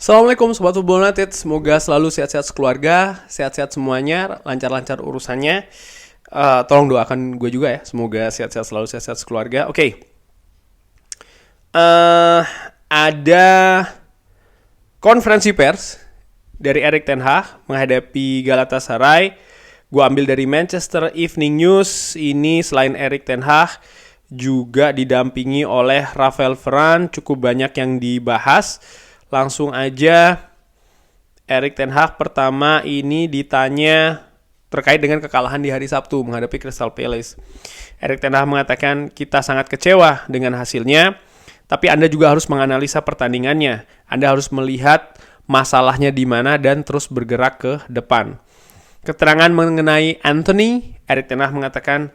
Assalamualaikum Sobat Football United, semoga selalu sehat-sehat sekeluarga, sehat-sehat semuanya, lancar-lancar urusannya. Tolong doakan gue juga ya, semoga sehat-sehat selalu, sehat-sehat sekeluarga. Oke. Ada konferensi pers dari Erik ten Hag menghadapi Galatasaray. Gue ambil dari Manchester Evening News. Ini selain Erik ten Hag juga didampingi oleh Raphael Varane. Cukup banyak yang dibahas. Langsung aja, Erik ten Hag pertama ini ditanya terkait dengan kekalahan di hari Sabtu menghadapi Crystal Palace. Erik ten Hag mengatakan, kita sangat kecewa dengan hasilnya, tapi Anda juga harus menganalisa pertandingannya. Anda harus melihat masalahnya di mana dan terus bergerak ke depan. Keterangan mengenai Anthony, Erik ten Hag mengatakan,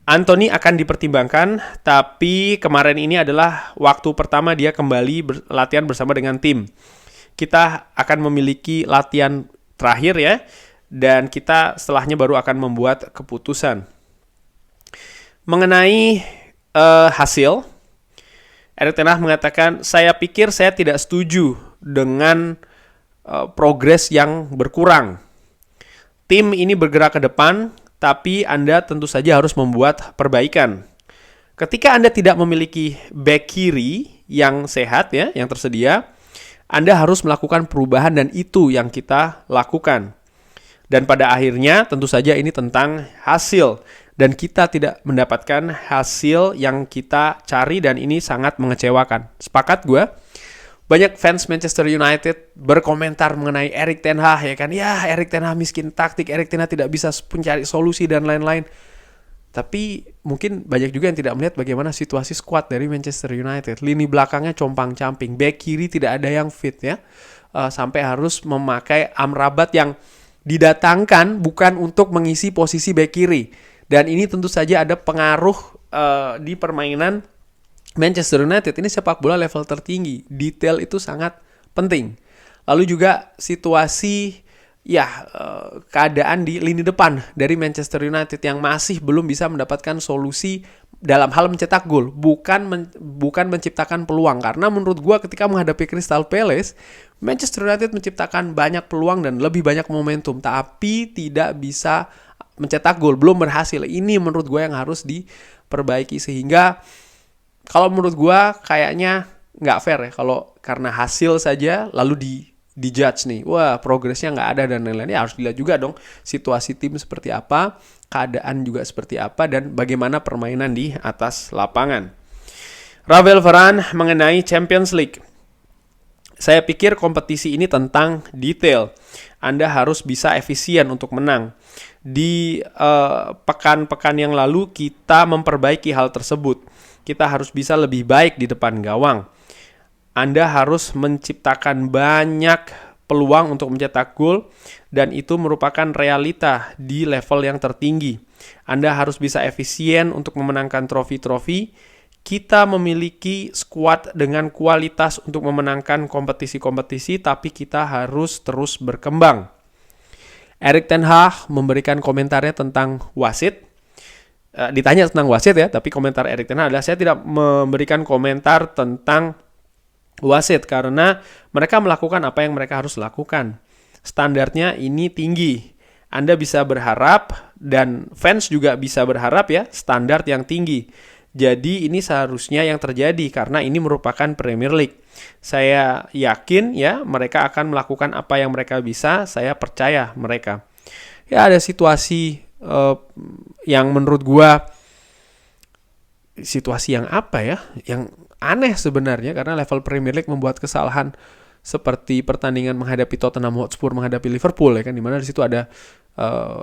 Anthony akan dipertimbangkan, tapi kemarin ini adalah waktu pertama dia kembali latihan bersama dengan tim. Kita akan memiliki latihan terakhir ya, dan kita setelahnya baru akan membuat keputusan. Mengenai hasil, Erik ten Hag mengatakan, saya pikir saya tidak setuju dengan progres yang berkurang. Tim ini bergerak ke depan, tapi Anda tentu saja harus membuat perbaikan. Ketika Anda tidak memiliki back kiri yang sehat ya, yang tersedia, Anda harus melakukan perubahan dan itu yang kita lakukan. Dan pada akhirnya tentu saja ini tentang hasil dan kita tidak mendapatkan hasil yang kita cari dan ini sangat mengecewakan. Sepakat gue? Banyak fans Manchester United berkomentar mengenai Erik ten Hag ya kan. Ya, Erik ten Hag miskin taktik, Erik ten Hag tidak bisa mencari solusi dan lain-lain. Tapi mungkin banyak juga yang tidak melihat bagaimana situasi skuad dari Manchester United. Lini belakangnya compang-camping, back kiri tidak ada yang fit ya. Sampai harus memakai Amrabat yang didatangkan bukan untuk mengisi posisi back kiri. Dan ini tentu saja ada pengaruh di permainan Manchester United. Ini sepak bola level tertinggi. Detail itu sangat penting. Lalu juga situasi keadaan di lini depan dari Manchester United yang masih belum bisa mendapatkan solusi dalam hal mencetak gol, bukan menciptakan peluang. Karena menurut gue ketika menghadapi Crystal Palace, Manchester United menciptakan banyak peluang dan lebih banyak momentum, tapi tidak bisa mencetak gol, belum berhasil. Ini menurut gue yang harus diperbaiki, sehingga kalau menurut gue kayaknya nggak fair ya kalau karena hasil saja lalu dijudge nih. Wah, progresnya nggak ada dan lain-lain. Ya harus dilihat juga dong situasi tim seperti apa, keadaan juga seperti apa, dan bagaimana permainan di atas lapangan. Raphael Varane mengenai Champions League. Saya pikir kompetisi ini tentang detail. Anda harus bisa efisien untuk menang. Di pekan-pekan yang lalu kita memperbaiki hal tersebut. Kita harus bisa lebih baik di depan gawang. Anda harus menciptakan banyak peluang untuk mencetak gol dan itu merupakan realita di level yang tertinggi. Anda harus bisa efisien untuk memenangkan trofi-trofi. Kita memiliki skuad dengan kualitas untuk memenangkan kompetisi-kompetisi, tapi kita harus terus berkembang. Erik ten Hag memberikan komentarnya tentang wasit. Ditanya tentang wasit ya, tapi komentar Erik ten Hag adalah, saya tidak memberikan komentar tentang wasit karena mereka melakukan apa yang mereka harus lakukan. Standarnya ini tinggi. Anda bisa berharap dan fans juga bisa berharap ya, standar yang tinggi. Jadi ini seharusnya yang terjadi karena ini merupakan Premier League. Saya yakin ya mereka akan melakukan apa yang mereka bisa, saya percaya mereka. Ya ada situasi yang menurut gua situasi yang apa ya, yang aneh sebenarnya karena level Premier League membuat kesalahan seperti pertandingan menghadapi Tottenham Hotspur menghadapi Liverpool ya kan, dimana di situ ada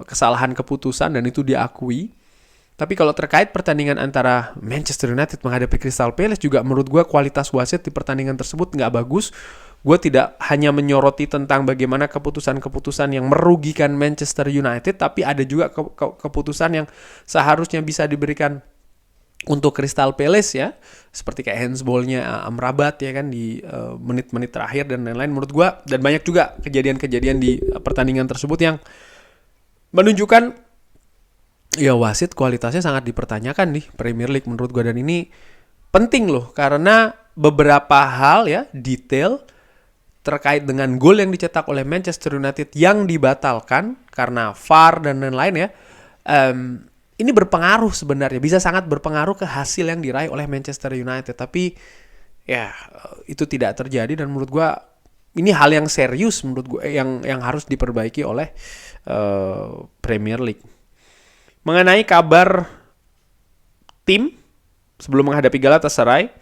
kesalahan keputusan dan itu diakui. Tapi kalau terkait pertandingan antara Manchester United menghadapi Crystal Palace juga menurut gue kualitas wasit di pertandingan tersebut nggak bagus. Gue tidak hanya menyoroti tentang bagaimana keputusan-keputusan yang merugikan Manchester United, tapi ada juga keputusan yang seharusnya bisa diberikan untuk Crystal Palace ya, seperti kayak handsball-nya Amrabat ya kan di menit-menit terakhir dan lain-lain menurut gue. Dan banyak juga kejadian-kejadian di pertandingan tersebut yang menunjukkan ya wasit kualitasnya sangat dipertanyakan di Premier League menurut gue. Dan ini penting loh karena beberapa hal ya, detail terkait dengan gol yang dicetak oleh Manchester United yang dibatalkan karena VAR dan lain-lain ya. Ini berpengaruh sebenarnya, bisa sangat berpengaruh ke hasil yang diraih oleh Manchester United. Tapi ya itu tidak terjadi dan menurut gue ini hal yang serius menurut gue yang harus diperbaiki oleh Premier League. Mengenai kabar tim sebelum menghadapi Galatasaray,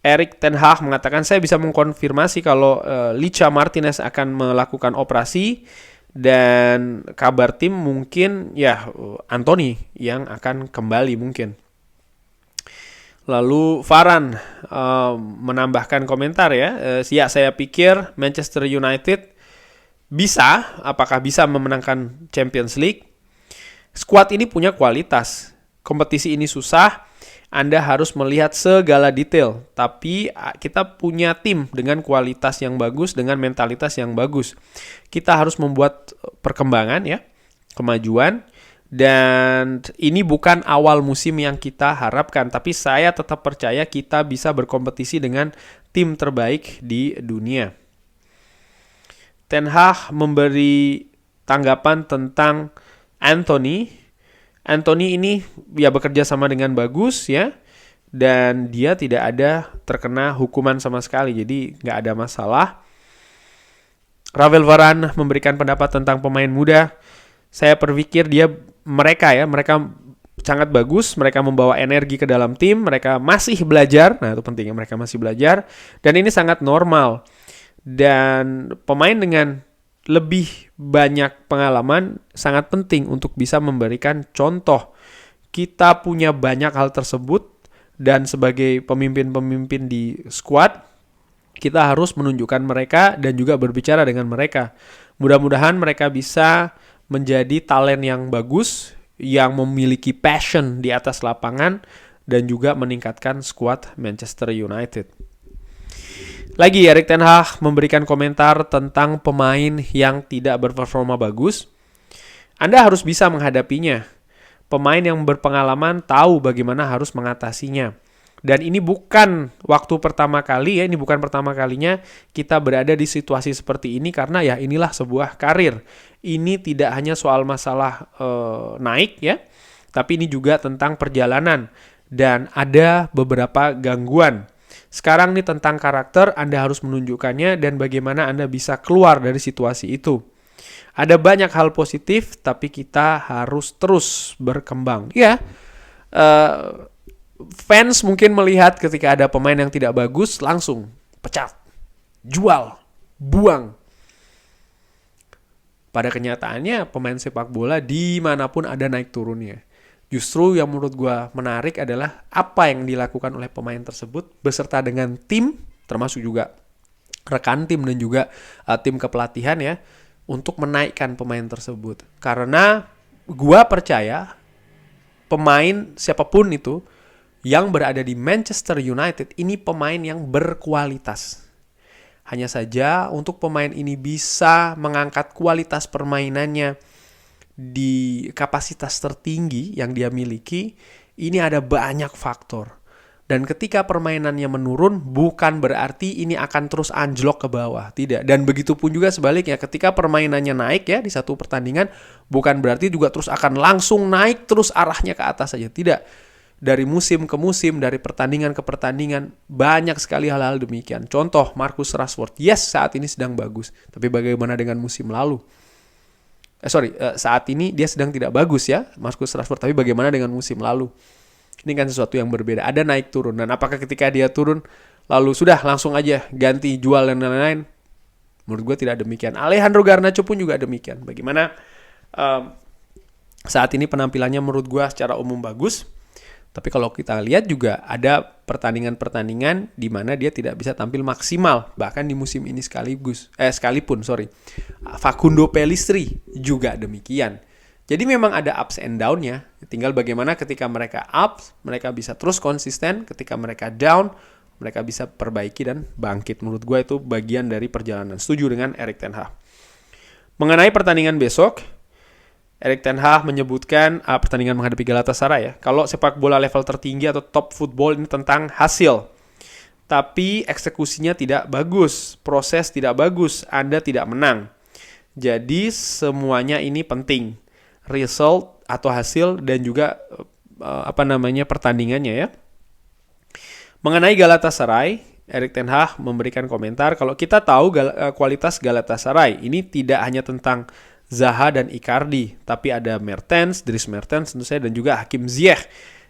Erik ten Hag mengatakan saya bisa mengkonfirmasi kalau Licha Martinez akan melakukan operasi dan kabar tim mungkin ya Anthony yang akan kembali mungkin. Lalu Varane menambahkan komentar ya, saya pikir Manchester United apakah bisa memenangkan Champions League? Skuad ini punya kualitas. Kompetisi ini susah. Anda harus melihat segala detail, tapi kita punya tim dengan kualitas yang bagus, dengan mentalitas yang bagus. Kita harus membuat perkembangan ya, kemajuan, dan ini bukan awal musim yang kita harapkan, tapi saya tetap percaya kita bisa berkompetisi dengan tim terbaik di dunia. Ten Hag memberi tanggapan tentang Anthony. Anthony ini ya bekerja sama dengan bagus ya, dan dia tidak ada terkena hukuman sama sekali, jadi nggak ada masalah. Ravel Varane memberikan pendapat tentang pemain muda. Saya berpikir mereka sangat bagus, mereka membawa energi ke dalam tim, mereka masih belajar, nah itu pentingnya mereka masih belajar, dan ini sangat normal. Dan pemain dengan lebih banyak pengalaman sangat penting untuk bisa memberikan contoh. Kita punya banyak hal tersebut dan sebagai pemimpin-pemimpin di squad, kita harus menunjukkan mereka dan juga berbicara dengan mereka. Mudah-mudahan mereka bisa menjadi talent yang bagus, yang memiliki passion di atas lapangan dan juga meningkatkan squad Manchester United. Lagi Erik ten Hag memberikan komentar tentang pemain yang tidak berperforma bagus. Anda harus bisa menghadapinya. Pemain yang berpengalaman tahu bagaimana harus mengatasinya. Dan ini bukan waktu pertama kali ya, ini bukan pertama kalinya kita berada di situasi seperti ini karena ya inilah sebuah karir. Ini tidak hanya soal masalah naik ya, tapi ini juga tentang perjalanan dan ada beberapa gangguan. Sekarang nih tentang karakter, Anda harus menunjukkannya dan bagaimana Anda bisa keluar dari situasi itu. Ada banyak hal positif, tapi kita harus terus berkembang. Ya, fans mungkin melihat ketika ada pemain yang tidak bagus, langsung pecat, jual, buang. Pada kenyataannya, pemain sepak bola dimanapun ada naik turunnya. Justru yang menurut gue menarik adalah apa yang dilakukan oleh pemain tersebut beserta dengan tim, termasuk juga rekan tim dan juga tim kepelatihan ya, untuk menaikkan pemain tersebut. Karena gue percaya pemain siapapun itu yang berada di Manchester United ini pemain yang berkualitas. Hanya saja untuk pemain ini bisa mengangkat kualitas permainannya di kapasitas tertinggi yang dia miliki, ini ada banyak faktor. Dan ketika permainannya menurun, bukan berarti ini akan terus anjlok ke bawah. Tidak. Dan begitu pun juga sebaliknya, ketika permainannya naik ya di satu pertandingan, bukan berarti juga terus akan langsung naik terus arahnya ke atas saja. Tidak. Dari musim ke musim, dari pertandingan ke pertandingan, banyak sekali hal-hal demikian. Contoh, Marcus Rashford. Yes, saat ini sedang bagus. Tapi bagaimana dengan musim lalu? Saat ini dia sedang tidak bagus ya, Marcus Rashford. Tapi bagaimana dengan musim lalu? Ini kan sesuatu yang berbeda. Ada naik turun. Dan apakah ketika dia turun, lalu sudah langsung aja ganti, jual, dan lain-lain? Menurut gue tidak demikian. Alejandro Garnacho pun juga demikian. Bagaimana saat ini penampilannya menurut gue secara umum bagus. Tapi kalau kita lihat juga ada pertandingan-pertandingan di mana dia tidak bisa tampil maksimal. Bahkan di musim ini sekalipun. Facundo Pellistri juga demikian. Jadi memang ada ups and down-nya. Tinggal bagaimana ketika mereka up, mereka bisa terus konsisten. Ketika mereka down, mereka bisa perbaiki dan bangkit. Menurut gue itu bagian dari perjalanan. Setuju dengan Erik ten Hag. Mengenai pertandingan besok, Erik ten Hag menyebutkan pertandingan menghadapi Galatasaray ya. Kalau sepak bola level tertinggi atau top football ini tentang hasil. tapi eksekusinya tidak bagus, proses tidak bagus, Anda tidak menang. Jadi semuanya ini penting, result atau hasil dan juga pertandingannya ya. Mengenai Galatasaray, Erik ten Hag memberikan komentar kalau kita tahu kualitas Galatasaray ini tidak hanya tentang Zaha dan Icardi, tapi ada Mertens, Dries Mertens tentu saja dan juga Hakim Ziyech.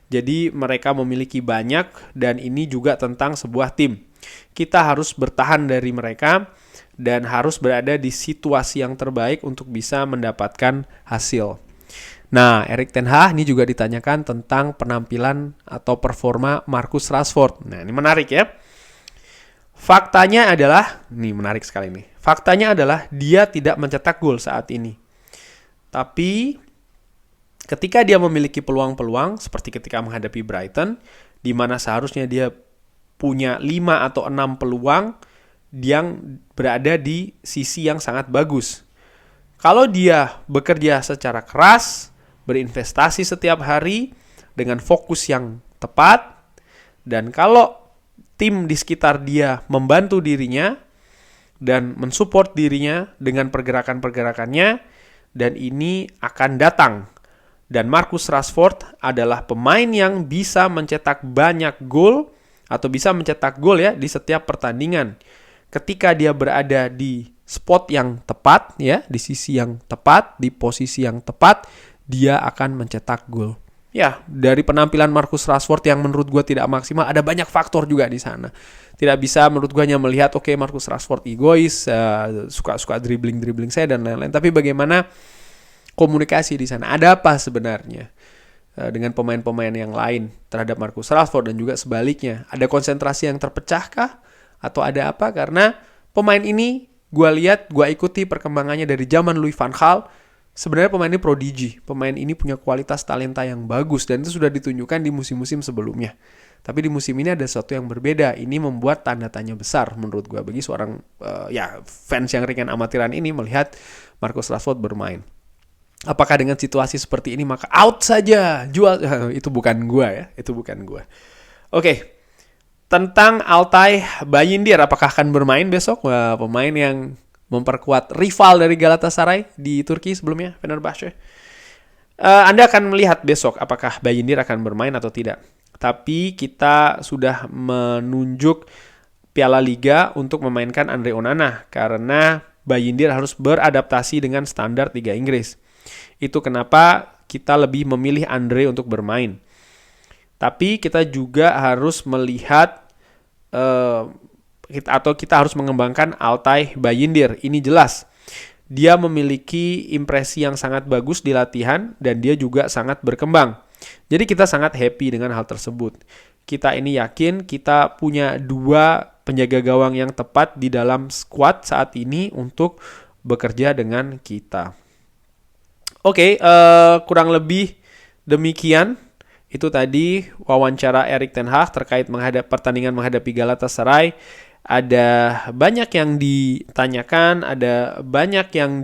Jadi mereka memiliki banyak dan ini juga tentang sebuah tim. Kita harus bertahan dari mereka dan harus berada di situasi yang terbaik untuk bisa mendapatkan hasil. Nah, Erik ten Hag ini juga ditanyakan tentang penampilan atau performa Marcus Rashford. Nah, ini menarik ya. Faktanya adalah, ini menarik sekali nih. Faktanya adalah dia tidak mencetak gol saat ini. Tapi ketika dia memiliki peluang-peluang seperti ketika menghadapi Brighton, di mana seharusnya dia punya 5 atau 6 peluang yang berada di sisi yang sangat bagus. Kalau dia bekerja secara keras, berinvestasi setiap hari dengan fokus yang tepat, dan kalau tim di sekitar dia membantu dirinya dan mensupport dirinya dengan pergerakan-pergerakannya, dan ini akan datang. Dan Marcus Rashford adalah pemain yang bisa mencetak banyak gol atau bisa mencetak gol ya di setiap pertandingan. Ketika dia berada di spot yang tepat ya, di sisi yang tepat, di posisi yang tepat, dia akan mencetak gol. Ya, dari penampilan Marcus Rashford yang menurut gue tidak maksimal, ada banyak faktor juga di sana. Tidak bisa menurut gue hanya melihat oke, Marcus Rashford egois, suka dribbling saya dan lain-lain. Tapi bagaimana komunikasi di sana? Ada apa sebenarnya dengan pemain-pemain yang lain terhadap Marcus Rashford dan juga sebaliknya? Ada konsentrasi yang terpecahkah? Atau ada apa? Karena pemain ini gue lihat, gue ikuti perkembangannya dari zaman Louis van Gaal. Sebenarnya pemain ini prodigi. Pemain ini punya kualitas talenta yang bagus dan itu sudah ditunjukkan di musim-musim sebelumnya. Tapi di musim ini ada sesuatu yang berbeda. Ini membuat tanda tanya besar menurut gue bagi seorang fans yang ringan amatiran ini melihat Marcus Rashford bermain. Apakah dengan situasi seperti ini maka out saja, jual? Itu bukan gue ya, itu bukan gue. Oke. Tentang Altay Bayindir, apakah akan bermain besok? Wah, pemain yang memperkuat rival dari Galatasaray di Turki sebelumnya, Fenerbahce. Anda akan melihat besok apakah Bayindir akan bermain atau tidak. Tapi kita sudah menunjuk Piala Liga untuk memainkan Andre Onana karena Bayindir harus beradaptasi dengan standar Liga Inggris. Itu kenapa kita lebih memilih Andre untuk bermain. Tapi kita juga harus melihat kita harus mengembangkan Altay Bayindir. Ini jelas. Dia memiliki impresi yang sangat bagus di latihan dan dia juga sangat berkembang. Jadi kita sangat happy dengan hal tersebut. Kita ini yakin kita punya 2 penjaga gawang yang tepat di dalam squad saat ini untuk bekerja dengan kita. Oke, kurang lebih demikian. Itu tadi wawancara Erik ten Hag terkait pertandingan menghadapi Galatasaray. Ada banyak yang ditanyakan, ada banyak yang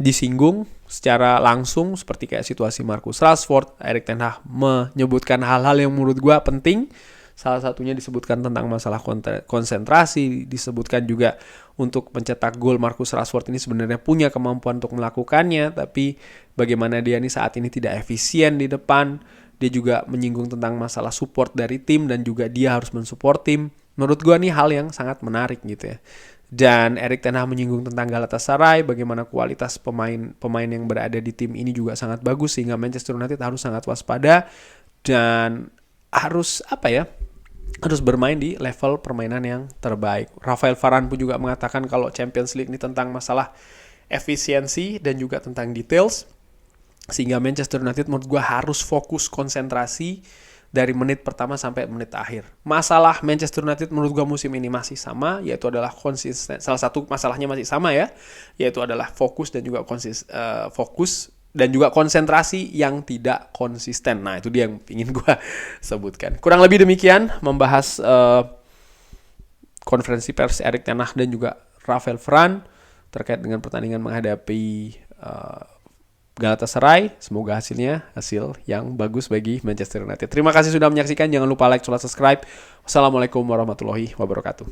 disinggung secara langsung seperti kayak situasi Marcus Rashford. Erik ten Hag menyebutkan hal-hal yang menurut gue penting. Salah satunya disebutkan tentang masalah konsentrasi, disebutkan juga untuk mencetak gol Marcus Rashford ini sebenarnya punya kemampuan untuk melakukannya, tapi bagaimana dia ini saat ini tidak efisien di depan. Dia juga menyinggung tentang masalah support dari tim dan juga dia harus mensupport tim. Menurut gue ini hal yang sangat menarik gitu ya. Dan Erik ten Hag menyinggung tentang Galatasaray, bagaimana kualitas pemain yang berada di tim ini juga sangat bagus sehingga Manchester United harus sangat waspada dan harus harus bermain di level permainan yang terbaik. Rafael Varane pun juga mengatakan kalau Champions League ini tentang masalah efisiensi dan juga tentang details. Sehingga Manchester United menurut gue harus fokus konsentrasi dari menit pertama sampai menit akhir. Masalah Manchester United menurut gue musim ini masih sama, yaitu adalah konsisten. Salah satu masalahnya masih sama ya, yaitu adalah fokus dan juga konsentrasi yang tidak konsisten. Nah, itu dia yang ingin gue sebutkan. Kurang lebih demikian membahas konferensi pers Erik ten Hag dan juga Rafael Varane terkait dengan pertandingan menghadapi Galatasaray. Semoga hasilnya hasil yang bagus bagi Manchester United. Terima kasih sudah menyaksikan. Jangan lupa like, subscribe. Wassalamualaikum warahmatullahi wabarakatuh.